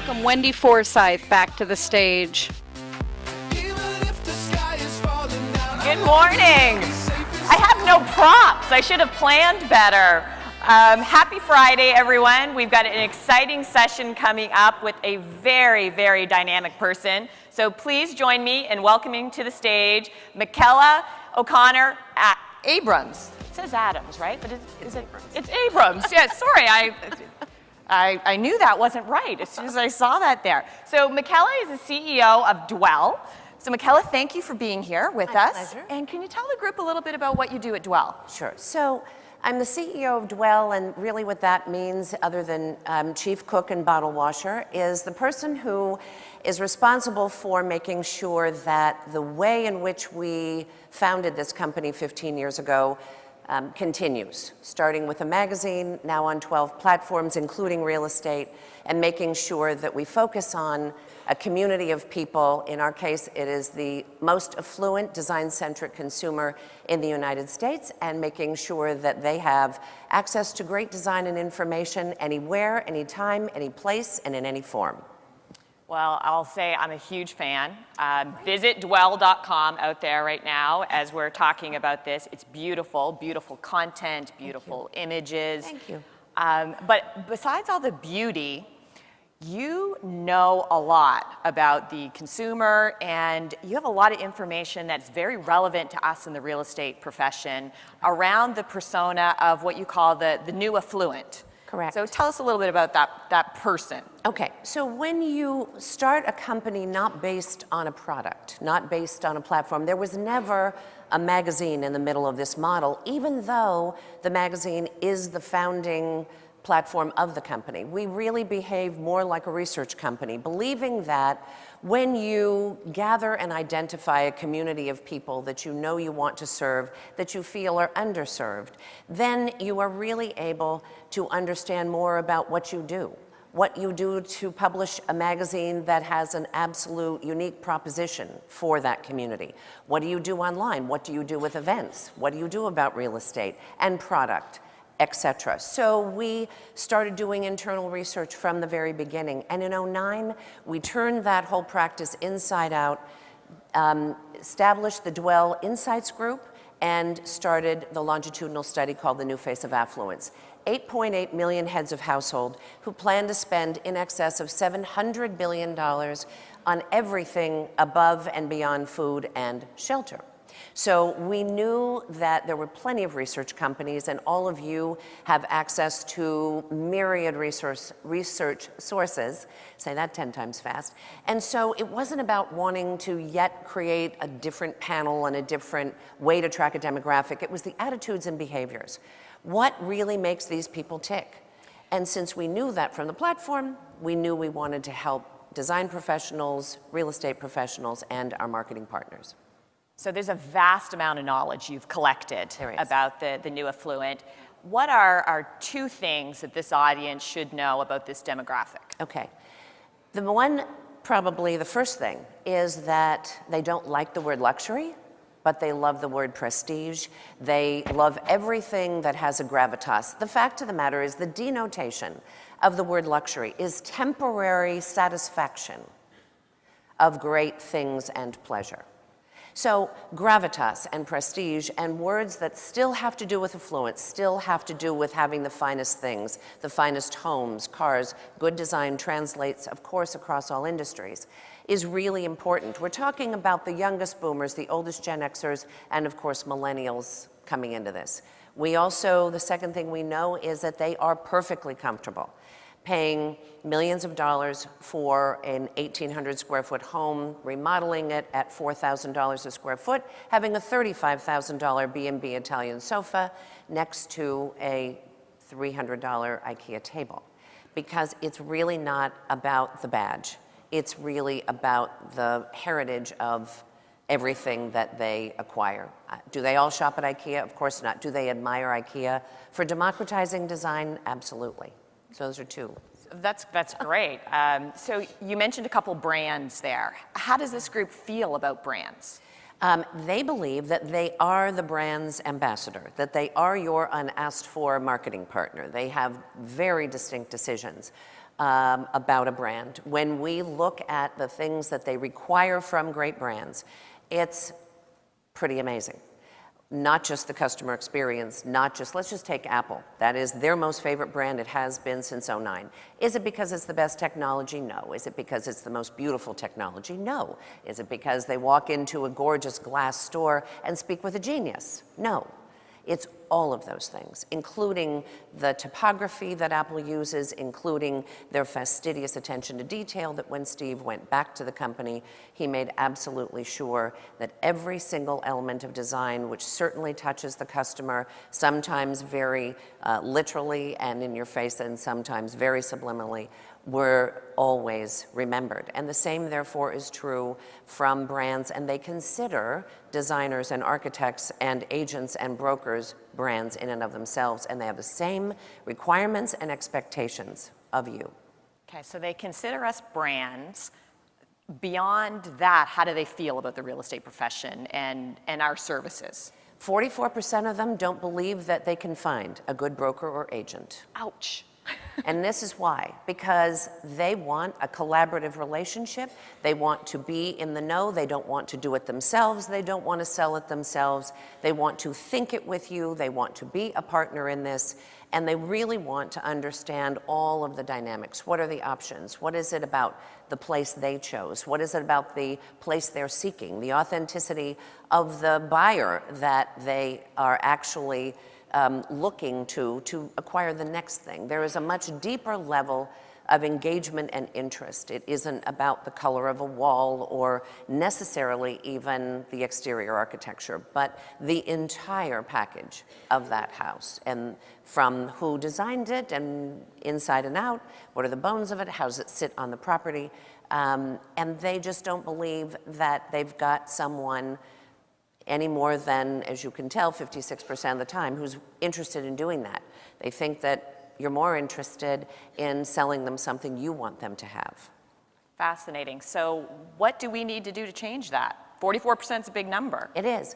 welcome Wendy Forsythe back to the stage. Good morning. I have no props. I should have planned better. Happy Friday, everyone. We've got an exciting session coming up with a very, very dynamic person. So please join me in welcoming to the stage Michaela O'Connor Abrams. It says Adams, right? But is it? It's Abrams. Yes, sorry. I knew that wasn't right as soon as I saw that there. So Michaela is the CEO of Dwell. So Michaela, thank you for being here with us. Pleasure. And can you tell the group a little bit about what you do at Dwell? Sure. So I'm the CEO of Dwell, and really what that means, other than chief cook and bottle washer, is the person who is responsible for making sure that the way in which we founded this company 15 years ago continues, starting with a magazine, now on 12 platforms, including real estate, and making sure that we focus on a community of people. In our case, it is the most affluent, design-centric consumer in the United States, and making sure that they have access to great design and information anywhere, anytime, any place, and in any form. Well, I'll say I'm a huge fan. Visit dwell.com out there right now as we're talking about this. It's beautiful, beautiful content, beautiful images. Thank you. But besides all the beauty, you know a lot about the consumer, and you have a lot of information that's very relevant to us in the real estate profession around the persona of what you call the new affluent. Correct. So tell us a little bit about that person. Okay, so when you start a company not based on a product, not based on a platform, there was never a magazine in the middle of this model, even though the magazine is the founding platform of the company. We really behave more like a research company, believing that when you gather and identify a community of people that you know you want to serve, that you feel are underserved, then you are really able to understand more about what you do to publish a magazine that has an absolute unique proposition for that community. What do you do online? What do you do with events? What do you do about real estate and product, etc. So we started doing internal research from the very beginning. And in '09, we turned that whole practice inside out, established the Dwell Insights Group, and started the longitudinal study called the new Face of Affluence. 8.8 million heads of household who plan to spend in excess of $700 billion on everything above and beyond food and shelter. So we knew that there were plenty of research companies, and all of you have access to myriad research sources. Say that 10 times fast. And so it wasn't about wanting to yet create a different panel and a different way to track a demographic. It was the attitudes and behaviors. What really makes these people tick? And since we knew that from the platform, we knew we wanted to help design professionals, real estate professionals, and our marketing partners. So there's a vast amount of knowledge you've collected about the new affluent. What are two things that this audience should know about this demographic? Okay. Probably the first thing, is that they don't like the word luxury, but they love the word prestige. They love everything that has a gravitas. The fact of the matter is the denotation of the word luxury is temporary satisfaction of great things and pleasure. So gravitas and prestige and words that still have to do with affluence, still have to do with having the finest things, the finest homes, cars, good design translates, of course, across all industries, is really important. We're talking about the youngest boomers, the oldest Gen Xers, and of course, millennials coming into this. We also, the second thing we know is that they are perfectly comfortable paying millions of dollars for an 1,800 square foot home, remodeling it at $4,000 a square foot, having a $35,000 B&B Italian sofa next to a $300 IKEA table. Because it's really not about the badge. It's really about the heritage of everything that they acquire. Do they all shop at IKEA? Of course not. Do they admire IKEA for democratizing design? Absolutely. So those are two. That's great. So you mentioned a couple brands there. How does this group feel about brands? They believe that they are the brand's ambassador, that they are your unasked for marketing partner. They have very distinct decisions. about a brand. When we look at the things that they require from great brands, it's pretty amazing. Not just the customer experience, not just, let's just take Apple. That is their most favorite brand. It has been since '09. Is it because it's the best technology? No. Is it because it's the most beautiful technology? No. Is it because they walk into a gorgeous glass store and speak with a genius? No. It's all of those things, including the typography that Apple uses, including their fastidious attention to detail that when Steve went back to the company, he made absolutely sure that every single element of design, which certainly touches the customer, sometimes very literally and in your face, and sometimes very subliminally, were always remembered. And the same, therefore, is true from brands, and they consider designers and architects and agents and brokers brands in and of themselves, and they have the same requirements and expectations of you. Okay, so they consider us brands. Beyond that, how do they feel about the real estate profession and our services? 44% of them don't believe that they can find a good broker or agent. Ouch. And this is why, because they want a collaborative relationship. They want to be in the know. They don't want to do it themselves. They don't want to sell it themselves. They want to think it with you. They want to be a partner in this. And they really want to understand all of the dynamics. What are the options? What is it about the place they chose? What is it about the place they're seeking? The authenticity of the buyer that they are actually looking to acquire the next thing. There is a much deeper level of engagement and interest. It isn't about the color of a wall or necessarily even the exterior architecture, but the entire package of that house. And from who designed it and inside and out, what are the bones of it, how does it sit on the property, and they just don't believe that they've got someone any more than, as you can tell, 56% of the time, who's interested in doing that. They think that you're more interested in selling them something you want them to have. Fascinating. So what do we need to do to change that? 44% is a big number. It is.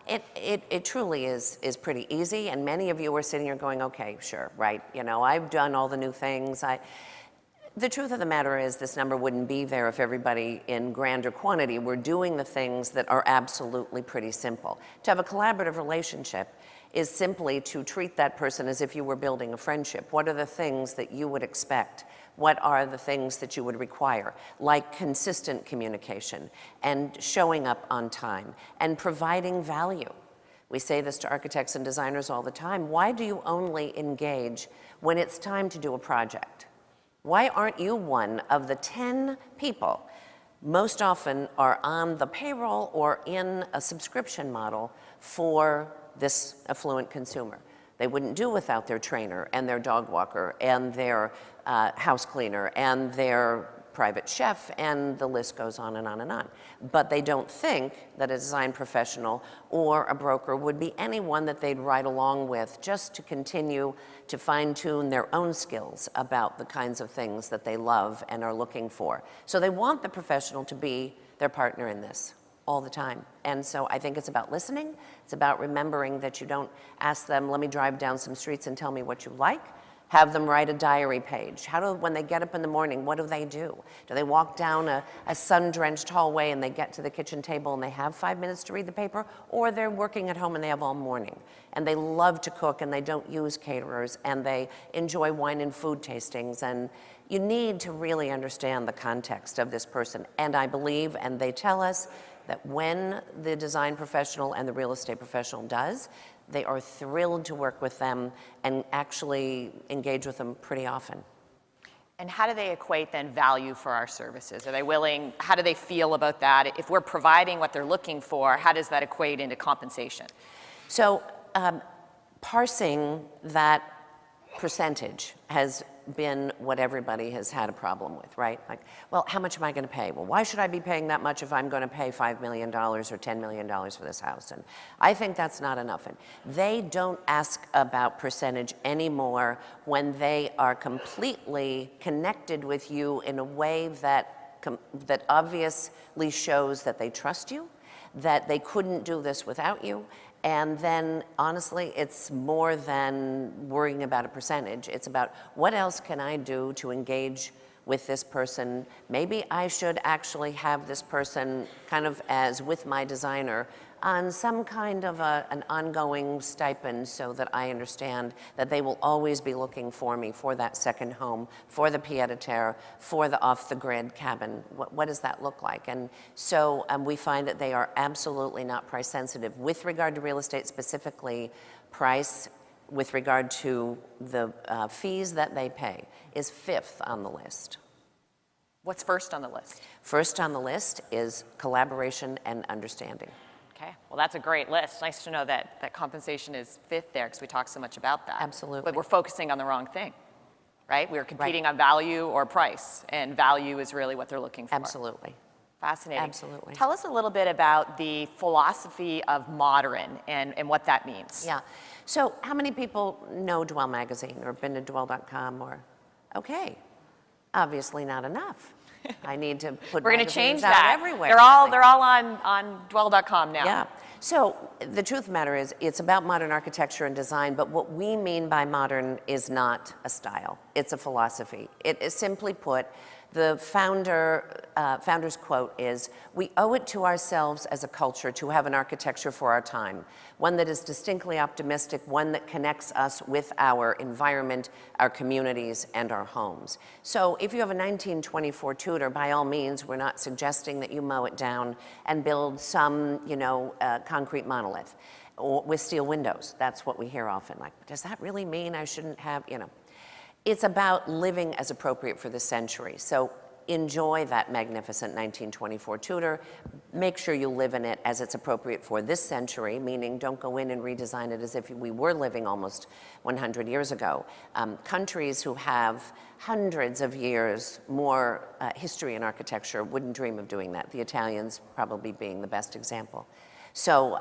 It truly is pretty easy, and many of you are sitting here going, okay, sure, right, you know, I've done all the new things. The truth of the matter is this number wouldn't be there if everybody in grander quantity were doing the things that are absolutely pretty simple. To have a collaborative relationship is simply to treat that person as if you were building a friendship. What are the things that you would expect? What are the things that you would require? Like consistent communication and showing up on time and providing value. We say this to architects and designers all the time. Why do you only engage when it's time to do a project? Why aren't you one of the 10 people most often are on the payroll or in a subscription model for this affluent consumer? They wouldn't do without their trainer and their dog walker and their house cleaner and their private chef, and the list goes on and on and on. But they don't think that a design professional or a broker would be anyone that they'd ride along with just to continue to fine-tune their own skills about the kinds of things that they love and are looking for. So they want the professional to be their partner in this all the time. And so I think it's about listening. It's about remembering that you don't ask them, let me drive down some streets and tell me what you like. Have them write a diary page. When they get up in the morning, what do? Do they walk down a sun-drenched hallway and they get to the kitchen table and they have 5 minutes to read the paper? Or they're working at home and they have all morning. And they love to cook and they don't use caterers and they enjoy wine and food tastings. And you need to really understand the context of this person. And I believe, and they tell us, that when the design professional and the real estate professional does, they are thrilled to work with them and actually engage with them pretty often. And how do they equate then value for our services? Are they willing, how do they feel about that? If we're providing what they're looking for, how does that equate into compensation? So parsing that percentage has been what everybody has had a problem with, right? Like, well, how much am I going to pay? Well, why should I be paying that much if I'm going to pay $5 million or $10 million for this house? And I think that's not enough. And they don't ask about percentage anymore when they are completely connected with you in a way that obviously shows that they trust you, that they couldn't do this without you, And then, honestly, it's more than worrying about a percentage. It's about what else can I do to engage with this person. Maybe I should actually have this person kind of as with my designer on some kind of an ongoing stipend so that I understand that they will always be looking for me for that second home, for the pied-à-terre, for the off-the-grid cabin. What does that look like? And so we find that they are absolutely not price sensitive. With regard to real estate specifically, price with regard to the fees that they pay is 5th on the list. What's first on the list? First on the list is collaboration and understanding. Okay, well, that's a great list. Nice to know that compensation is 5th there, because we talk so much about that. Absolutely. But we're focusing on the wrong thing, right? We're competing on value or price, and value is really what they're looking for. Absolutely. Fascinating. Absolutely. Tell us a little bit about the philosophy of modern and what that means. Yeah. So how many people know Dwell Magazine or been to dwell.com or, okay, obviously not enough. I need to put We're going to change out that. everywhere. They're all on dwell.com now. Yeah. So the truth of the matter is it's about modern architecture and design, but what we mean by modern is not a style. It's a philosophy. It is simply put, the founder's quote is, "We owe it to ourselves as a culture to have an architecture for our time, one that is distinctly optimistic, one that connects us with our environment, our communities, and our homes." So if you have a 1924 Tudor, by all means, we're not suggesting that you mow it down and build some, concrete monolith or with steel windows. That's what we hear often. Like, does that really mean I shouldn't have, It's about living as appropriate for this century. So enjoy that magnificent 1924 Tudor. Make sure you live in it as it's appropriate for this century, meaning don't go in and redesign it as if we were living almost 100 years ago. Countries who have hundreds of years more history in architecture wouldn't dream of doing that. The Italians probably being the best example. So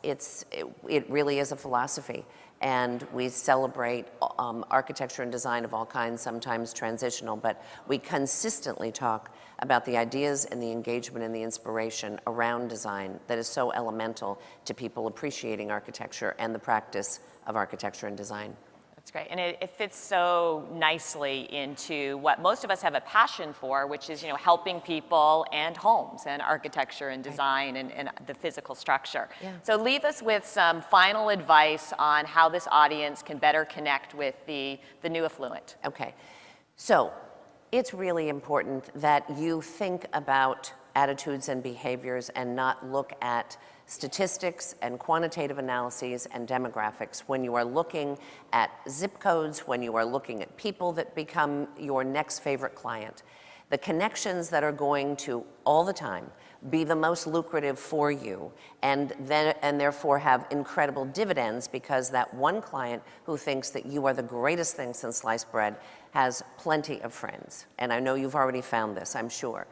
it really is a philosophy. And we celebrate architecture and design of all kinds, sometimes transitional, but we consistently talk about the ideas and the engagement and the inspiration around design that is so elemental to people appreciating architecture and the practice of architecture and design. That's great, and it fits so nicely into what most of us have a passion for, which is helping people and homes and architecture and design and the physical structure. Yeah. So leave us with some final advice on how this audience can better connect with the new affluent. Okay, so it's really important that you think about attitudes and behaviors and not look at statistics and quantitative analyses and demographics when you are looking at zip codes, when you are looking at people that become your next favorite client. The connections that are going to all the time be the most lucrative for you and therefore have incredible dividends, because that one client who thinks that you are the greatest thing since sliced bread has plenty of friends. And I know you've already found this, I'm sure.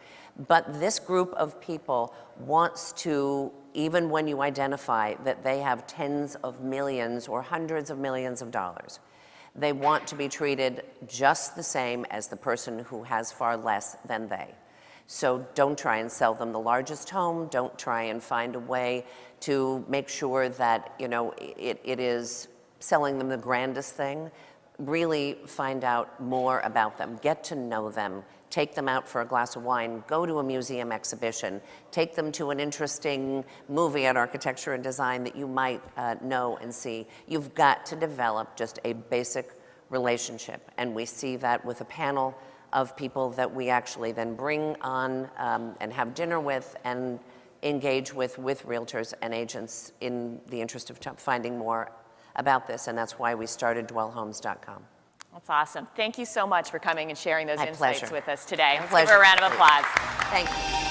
But this group of people wants to, even when you identify that they have tens of millions or hundreds of millions of dollars, they want to be treated just the same as the person who has far less than they. So don't try and sell them the largest home. Don't try and find a way to make sure that it is selling them the grandest thing. Really find out more about them. Get to know them. Take them out for a glass of wine, go to a museum exhibition, take them to an interesting movie on architecture and design that you might know and see. You've got to develop just a basic relationship. And we see that with a panel of people that we actually then bring on and have dinner with and engage with realtors and agents in the interest of finding more about this. And that's why we started dwellhomes.com. That's awesome. Thank you so much for coming and sharing those insights with us today. Pleasure. Give her a round of applause. Thank you.